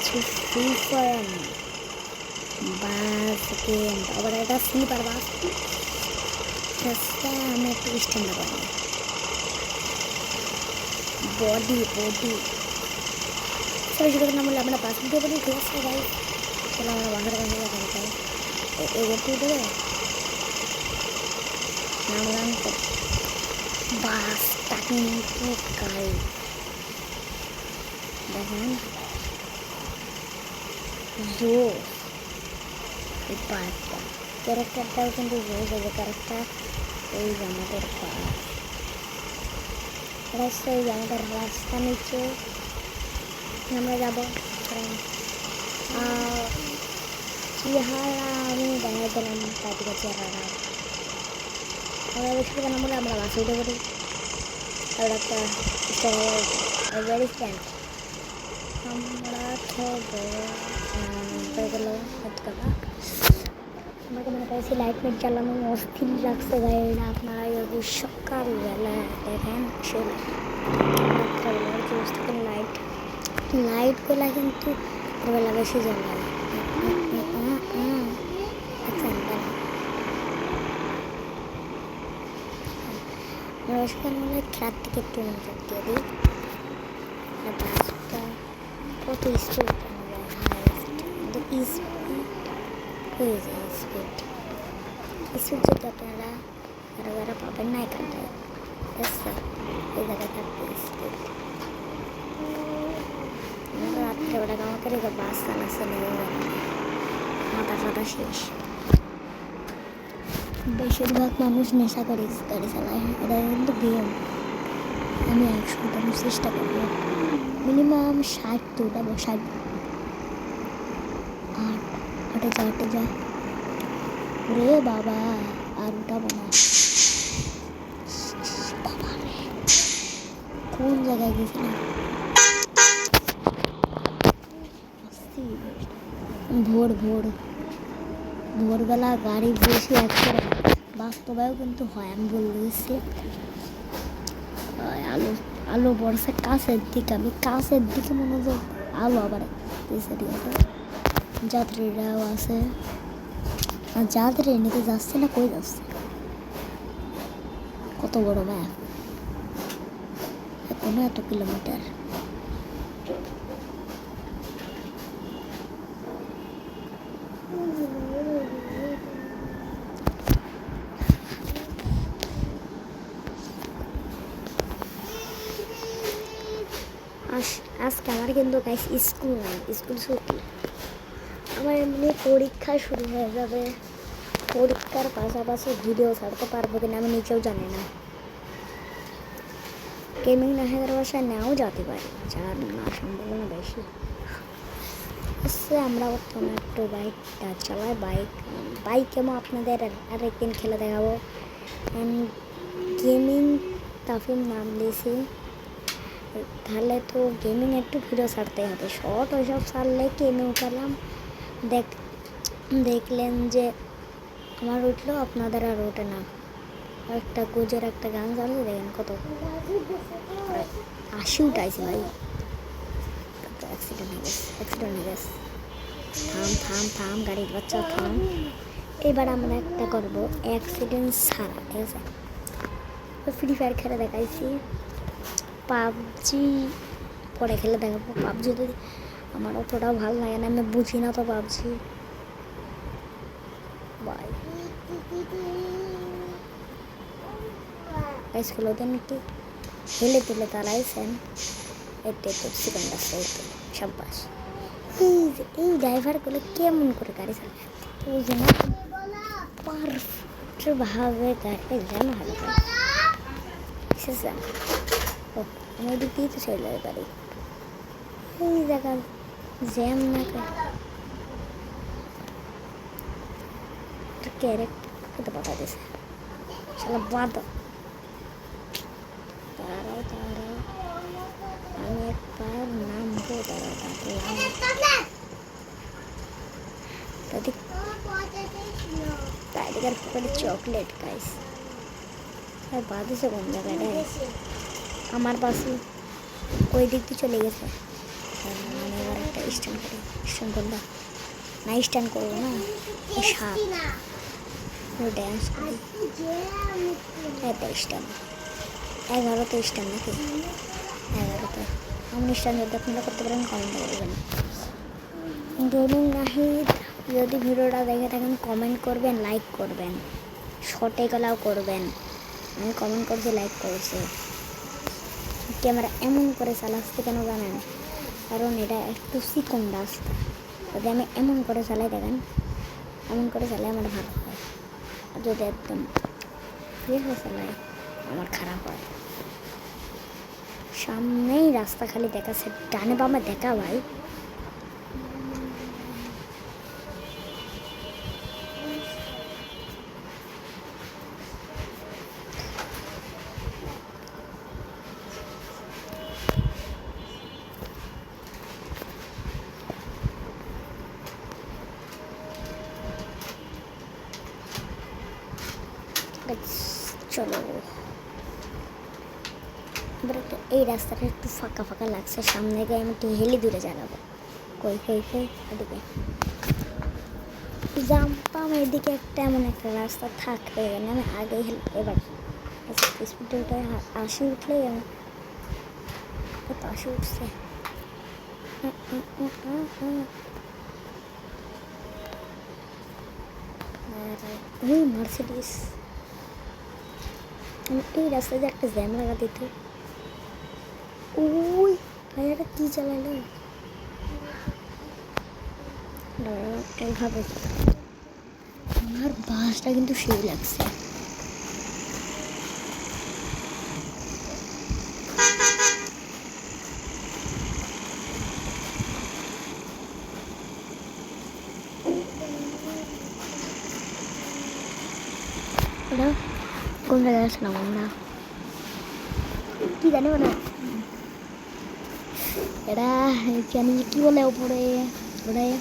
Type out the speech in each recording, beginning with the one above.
যাচ্ছি সুফান বাস গেম। আবার এটা স্লিপার বাস। আমি একটু স্ট্যান্ড আপ বডি সবাই যদি না বললে আমরা বাস উঠে পড়ি। ঠিক আছে ভাই, চলো আমরা বাসের কাছে দেখা যাই। এগোতে উঠে নামলাম তো বাস কিন্তু গাড়ি দেখেন জোর। এই পার্কটা ক্যারেক্টারটাও কিন্তু জোর হবে। ক্যারেক্টার এই আমাদের পার্ক, এটা হচ্ছে এই আমাদের রাস্তা। নিচে আমরা যাবো চেহারা আমি দেখা দিলাম তাদেরকে চেহারা। আমরা বেশি কেন বলে আমরা বাসে উঠে পড়ি। আর একটা স্ট্যান্ড আমরা খেলবো গেল আমাকে মনে করেছি লাইট মিট চালানো অস্থির লাগছে গাড়িটা। আপনারা যদি সকালবেলা দেখেন সে লাইটগুলা কিন্তু বেলা বেশি জ্বলে। সেখানে হলে খেলার থেকে একটু মনোযোগ দিয়ে দিই। বাসটা কত স্পিড স্পিড যদি আপনারা আরো পাবেন না এখানটায়। এই জায়গায় থাকবে স্পিড। রাত্রেবেলা আমাকে রেখে বাস চালাচ্ছে মাথা ফাটা শেষ। বেশিরভাগ মানুষ নেশা করে গাড়ি চালায়। এটা কিন্তু গেম। আমি 100 উঠানোর চেষ্টা করবো, মিনিমাম 60 তো উঠাবো। 60 আটে যা রে বাবা, আর উঠাবো না। কোন জায়গায় গেছিলাম? ভোরবেলা গাড়ি বেশি একটা বাস্তবেও কিন্তু হয়। আমি বলে দিচ্ছি আলো পড়ছে কাছের দিকে। আমি কাছের দিকে মনোযোগ, আলো আবার যাত্রীরাও আছে। আর যাত্রী নিতে যাচ্ছে না, কই যাচ্ছে? কত বড় ম্যাপ, কোনো এত কিলোমিটার। আজকে আমার কিন্তু স্কুল ছুটি। আমার এমনি পরীক্ষা শুরু হয়ে যাবে। পরীক্ষার পাশাপাশি ভিডিও ছাড়তে পারবো কিনা আমি নিজেও জানি না। গেমিং নাহের বাসায় নাও যেতে পারি, যার না সম্ভাবনা বেশি। আমরা বর্তমানে একটু বাইকটা চালাই। বাইক এমন আপনাদের আরেকদিন খেলে দেখাবো। গেমিং তাফিম নাম দিয়েছি, তাহলে তো গেমিং একটু ভিডিও ছাড়তে হবে। শর্ট ওইসব ছাড়লে গেমিং উঠালাম, দেখলেন যে আমার উঠলো, আপনাদের আর ওঠে না। একটা গুজের একটা গান চালিয়ে দেখেন কত 80 উঠাইছে ভাই। অ্যাক্সিডেন্ট হয়ে গেছে। থাম গাড়ির বাচ্চা থাম। এবার আমরা একটা করবো অ্যাক্সিডেন্ট ছাড়া। ঠিক আছে, ফ্রি ফায়ার খেলে দেখাইছি। পাবজি পরে খেলে দেখাবো। পাবজি যদি আমার অতটাও ভালো লাগে না, আমি বুঝি না তো পাবজি। বাই স্কুল ওদের নাকি হেলে তুলে তারাইছেন। এতে সেকেন্ড আসছে সাব্বাস। এই ড্রাইভারগুলো কেমন করে গাড়ি চালায় বুঝে না, পারফেক্টভাবে গাড়ি যেন ভালো করে। আমি এদিক দিয়ে তো চলে যেতে পারি। এই জায়গা জ্যাম না ক্যারেক্টার পাঠা দিয়েছে সালা বাদ। তারাও আমি একবার নামবো। তাদের পরে চকলেট খাইস। আর বাদিছে কোন জায়গাটায়? আমার পাশে ওই দিক দিয়ে চলে গেছে। আমি এবার একটা স্ট্যান্ড করি, স্ট্যান্ড করবা না? স্ট্যান্ড করবো না, সাপ ড্যান্স করি। এটা স্ট্যান্ড 11তে স্ট্যান্ড নাকি 11তে। আমি স্ট্যান্ড যদি আপনারা করতে পারেন কমেন্ট করবেন। গেমিং নাহিদ যদি ভিডিওটা দেখে থাকেন কমেন্ট করবেন, লাইক করবেন, শর্টে গলাও করবেন। আমি কমেন্ট করছি, লাইক করেছি। ক্যামেরা এমন করে চালাচ্ছে কেন জানেন? কারণ এটা একটু চিকন রাস্তা, যদি আমি এমন করে চালাই দেখেন, এমন করে চালাই আমার ভালো হয়। আর যদি একদম ইয়ে চালাই আমার খারাপ হয়। সামনেই রাস্তা খালি দেখাচ্ছে, ডানে বামে দেখা ভাই। চলো এবার এই রাস্তাটা একটু ফাঁকা ফাঁকা লাগছে, সামনে গিয়ে আমি একটু হেলি দূরে চালাবো। কই কই কই এদিকে জানতাম এদিকে একটা এমন একটা রাস্তা থাকবে, আমি আগেই এবার স্পিডে উঠে 80 উঠলেই আমি কত 80 উঠছে। মার্সিডিস এই রাস্তায় যে একটা জ্যাম লাগা দিত। ওই ভাইয়াটা কি চালালো এইভাবে। আমার বাসটা কিন্তু সেই লাগছে। কোন জায়গায় আসলাম আমরা কি জানি না, এটা জানি কি বলে ওপরে ওটাই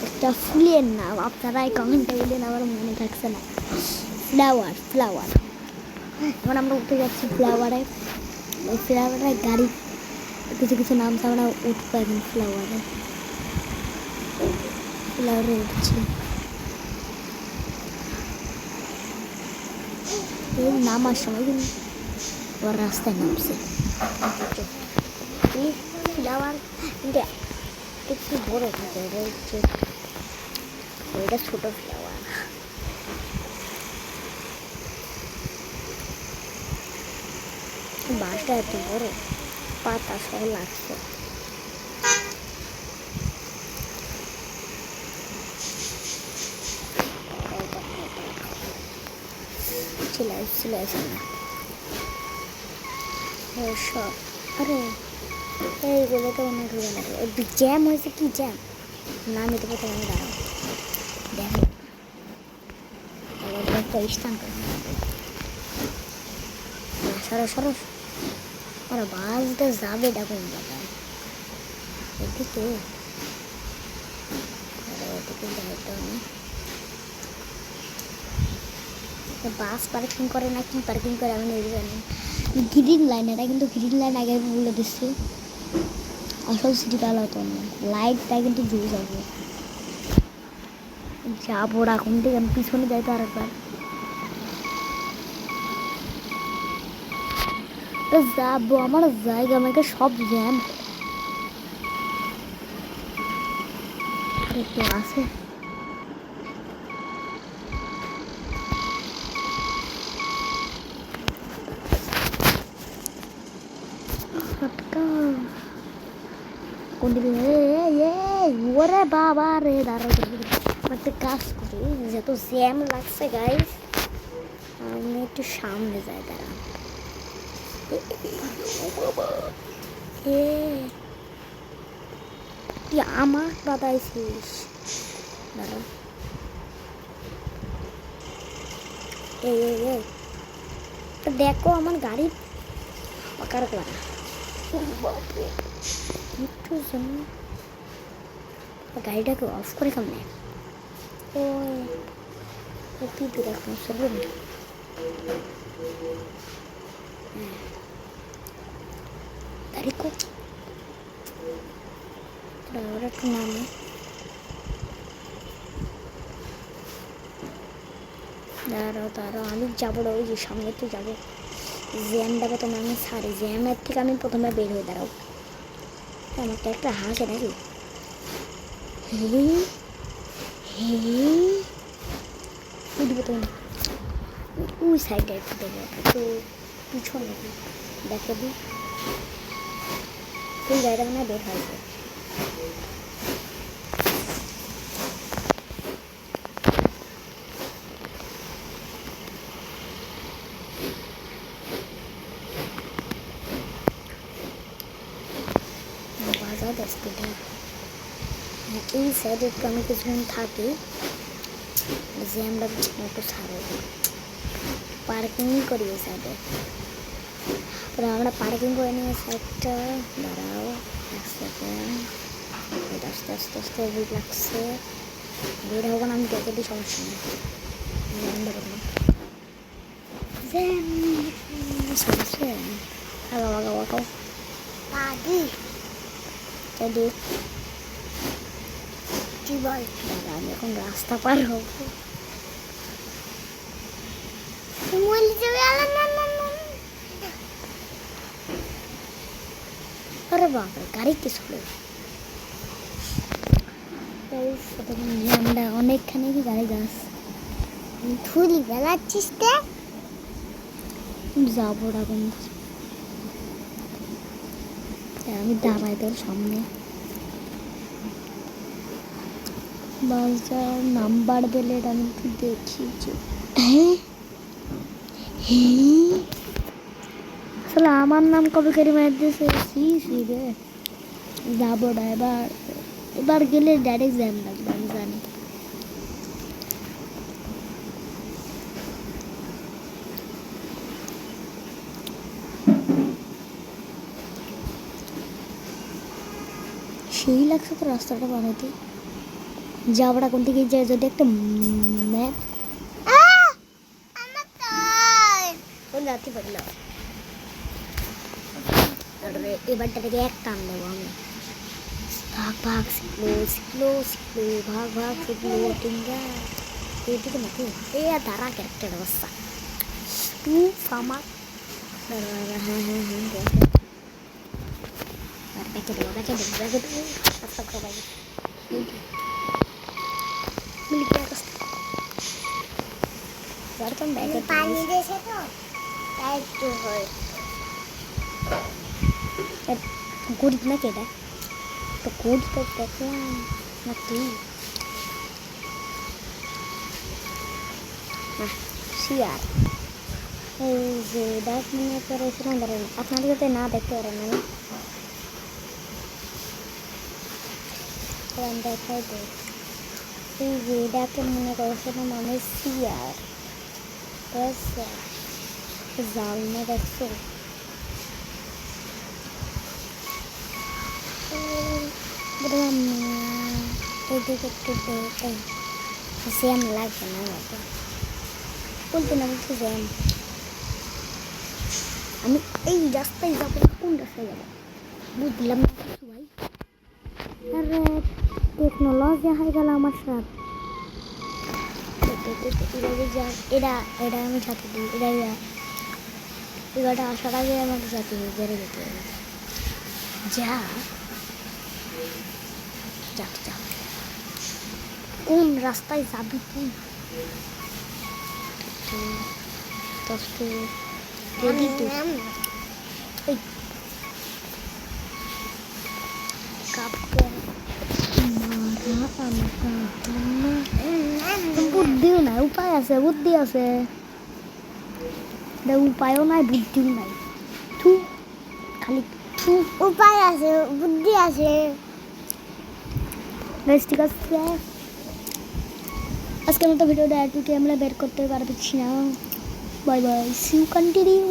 একটা ফুলের নাম, আপনারাই কমেন্টে বলেন, আমার মনে থাকছে না। ফ্লাওয়ার ফ্লাওয়ার এখন আমরা উঠে যাচ্ছি ফ্লাওয়ারে। ওই ফ্লাওয়ারে গাড়ি কিছু কিছু নাম আমরা উঠবো এখন ফ্লাওয়ারে। ফ্লাওয়ারে উঠছি, এই নামার সময় কিন্তু আবার রাস্তায় নামছে। এই ফ্লাওয়ার কিন্তু একটু বড় থাকে, এটা হচ্ছে ওইটা ছোটো ফ্লাওয়ার। বাসটা এত বড়, পাতা সহ লাগছে। চলে আসে না সব। আরে এইগুলো তো অনেক ঘুরে লাগে। জ্যাম হয়েছে, কি জ্যাম না আমি তো কোথাও আমি দাঁড়াবো দেখেন। একটা স্থান করে সরো সরো, ওরা বাসটা যাবে ডাকুন জায়গায় এদিকে, ওদিকে যাইতে হবে। বাস পার্কিং করে না কি পার্কিং করে আমি নিজে জানি। গ্রিন লাইন, এটা কিন্তু গ্রিন লাইন আগে বলে দিচ্ছি, আসল সিটি কাল হতো না, লাইটটা কিন্তু জুড়ে যাবে। যাবো এখন থেকে আমি পিছনে যাইতে আরেকবার যাবো, আমার জায়গা আমাকে সব জ্যাম একটু আছে। ওরে বাবা রে, দাঁড়াই একটা কাজ করি, যত জ্যাম লাগছে গাইস আমি একটু সামনে যাই। দাঁড়া তুই আমার বাদাইছিস, দাঁড়া এই দেখো আমার গাড়ির পাকার করা একটু গাড়িটাকে অফ করে কেমনে ওই দূরে এখন চলবে না। তারিখও ওরা একটু নামে দাঁড়াও আমি যাবো না, ওই যে সামনে তো যাবো। জ্যামটা প্রথমে আমি ছাড়ি, জ্যামের থেকে আমি প্রথমে বের হয়ে দাঁড়াও। আমার তো একটা হাসে নাকি উঠবো তো ওই সাইডে একটু দেবো, একটু পিছনে দেখে দিই ওই গাড়িটা মনে হয় বের হয়েছে। বাজার স্পিডে এই সাইডে একটু আমি কিছুক্ষণ থাকি, জ্যামটা একটু ছাড়ে পার্কিং করি এই সাইডে। পরে আমরা পার্কিং করে নিয়ে সাইডটা দাঁড়াও এক সেকেন্ড, আস্তে আস্তে আস্তে ভিড় লাগছে, বের হবো না আমি দেখে দিই, সমস্যা নেই। আমি এখন রাস্তা পার হবো, আরে বাবা গাড়ি কি ছিল জ্যামটা অনেকখানি কি গাড়ি গাছ ধুলি বেলাচ্ছিস যাবো এখন আমি দাঁড়াই তোর সামনে। বাজার নাম্বার দিলে আমি একটু দেখি যে আসলে আমার নাম কবে করে মার দিয়েছে রে, যাবো না এবার গেলে ডাইরেক্ট জ্যাম লাগবে আমি জানি। সেই লাগছে তো রাস্তাটা বানাতে, যাওয়াটা কোন দিকে যায় যদি একটা ম্যাপ কোন যাতে পারল এবারটা থেকে এক টান দেবো আমি, ভাগ শিখলো ভাগ শিখলো টিঙ্গা এদিকে নাকি এ দাঁড়া ক্যারেক্টার অবস্থা টু ফার্মার। হ্যাঁ ব্যাকে দেবো রাস্তা সবাই পানি দিয়েছে তো তাই একটু হয় গরিব নাকি এটা তো গরিব তো দেখলাম না তুই শিয়ার এই যে ডাক মনে করেছিলাম ধরেন আপনাদের যাতে না দেখতে পারেন আমি দেখাই দেয় এই যে ডাকে মনে করেছিলাম আমি শিয়ার জাল না দেখছো এদিকে একটু জ্যাম লাগবে না আমাকে বলতে না বলতে জ্যাম আমি এই রাস্তায় যাবো না কোন রাস্তায় যাবো বুঝলাম না কিছু ভাই। আরে টেকনোলজি হয়ে গেল আমার সাথে এটা আমি সাথে দিই এগারোটা আসার আগে আমাকে সাথে বেড়ে যেতে হবে যা কোন রাস্তায় যাবি তুই বুদ্ধিও নাই উপায় আছে বুদ্ধি আছে উপায়ও নাই বুদ্ধিও নাই খালি উপায় আছে বুদ্ধি আছে। ঠিক আছে আজকের মতো ভিডিওটা এটুকু আমরা বের করতে পারছি না। Bye bye see you continue